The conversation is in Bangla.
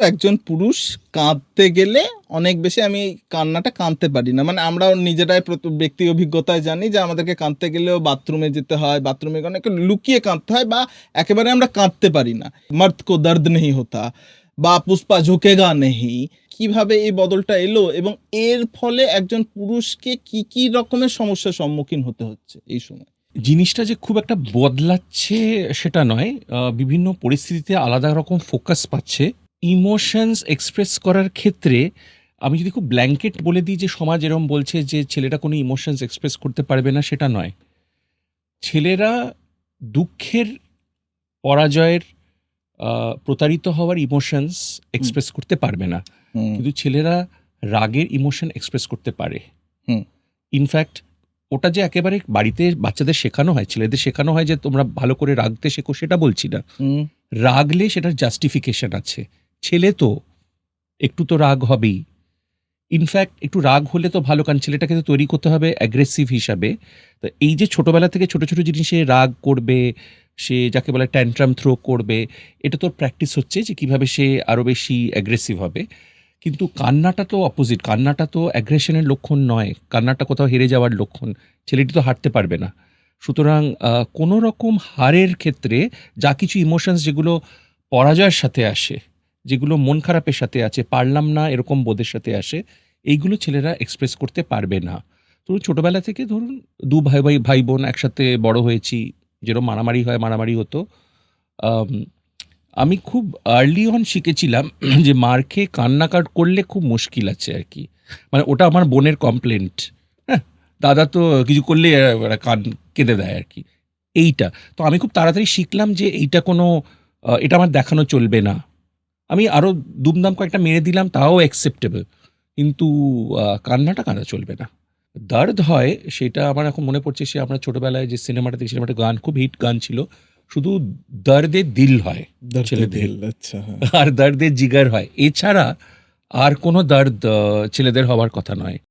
একজন পুরুষ কাঁদতে গেলে অনেক বেশি আমি কান্নাটা কাঁদতে পারি না। মানে আমরাও নিজেরাই ব্যক্তি অভিজ্ঞতায় জানি যে আমাদেরকে কাঁদতে গেলেও বাথরুমে যেতে হয়, বাথরুমে অনেক লুকিয়ে কাঁদতে হয় বা একেবারে আমরা কাঁদতে পারি না। মর্দ কো দর্দ নেহি হোতা বা পুষ্পা ঝুঁকেগা নেহি। কিভাবে এই বদলটা এলো এবং এর ফলে একজন পুরুষকে কি রকমের সমস্যার সম্মুখীন হতে হচ্ছে এই সময়? জিনিসটা যে খুব একটা বদলাচ্ছে সেটা নয়। বিভিন্ন পরিস্থিতিতে আলাদা রকম ফোকাস পাচ্ছে। ইমোশনস এক্সপ্রেস করার ক্ষেত্রে আমি যদি খুব ব্ল্যাঙ্কেট বলে দিই যে সমাজ এরকম বলছে যে ছেলেটা কোনো ইমোশনস এক্সপ্রেস করতে পারবে না, সেটা নয়। ছেলেরা দুঃখের, পরাজয়ের, প্রতারিত হওয়ার ইমোশনস এক্সপ্রেস করতে পারবে না। কিন্তু ছেলেরা রাগের ইমোশন এক্সপ্রেস করতে পারে। ইনফ্যাক্ট ওটা যে একেবারে বাড়িতে বাচ্চাদের শেখানো হয়, ছেলেদের শেখানো হয় যে তোমরা ভালো করে রাগতে শেখো, সেটা বলছি না। রাগলে সেটার জাস্টিফিকেশন আছে। ছেলে তো একটু তো রাগ হবেই। ইনফ্যাক্ট একটু রাগ হলে তো ভালো, কারণ ছেলেটাকে তো তৈরি করতে হবে অ্যাগ্রেসিভ হিসাবে। তো এই যে ছোটোবেলা থেকে ছোটো ছোটো জিনিসে রাগ করবে, সে যাকে বলে ট্যান্ট্রাম থ্রো করবে, এটা তোর প্র্যাকটিস হচ্ছে যে কীভাবে সে আরও বেশি অ্যাগ্রেসিভ হবে। কিন্তু কান্নাটা তো অপোজিট, কান্নাটা তো অ্যাগ্রেশনের লক্ষণ নয়, কান্নাটা কোথাও হেরে যাওয়ার লক্ষণ। ছেলেটি তো হারতে পারবে না। সুতরাং কোনো রকম হারের ক্ষেত্রে যা কিছু ইমোশনস যেগুলো পরাজয়ের সাথে আসে, যেগুলো মন খারাপের সাথে আছে, পারলাম না এরকম বোধের সাথে আসে, এইগুলো ছেলেরা এক্সপ্রেস করতে পারবে না। তো ছোটোবেলা থেকে ধরুন দু ভাই বোন একসাথে বড় হয়েছি, যেরকম মারামারি হয় মারামারি হতো। আমি খুব আর্লি অন শিখেছিলাম যে মার খেয়ে কান্নাকাট করলে খুব মুশকিল আছে আর কি। মানে ওটা আমার বোনের কমপ্লেন্ট। হ্যাঁ, দাদা তো কিছু করলে কান কেঁদে দেয় আর কি, এইটা। তো আমি খুব তাড়াতাড়ি শিখলাম যে এইটা কোনো এটা আমার দেখানো চলবে না। আমি আরও দুমদাম কয়েকটা মেরে দিলাম, তাও অ্যাকসেপ্টেবল, কিন্তু কান্নাটা কাঁদা চলবে না। দর্দ হয় সেটা আমার এখন মনে পড়ছে, সে আমরা ছোটোবেলায় যে সিনেমাটা দেখি, সিনেমাটা গান খুব হিট গান ছিল, শুধু দর্দে দিল হয় ছেলেদের, আচ্ছা, আর দর্দে জিগার হয়, এছাড়া আর কোনো দর্দ ছেলেদের হওয়ার কথা নয়।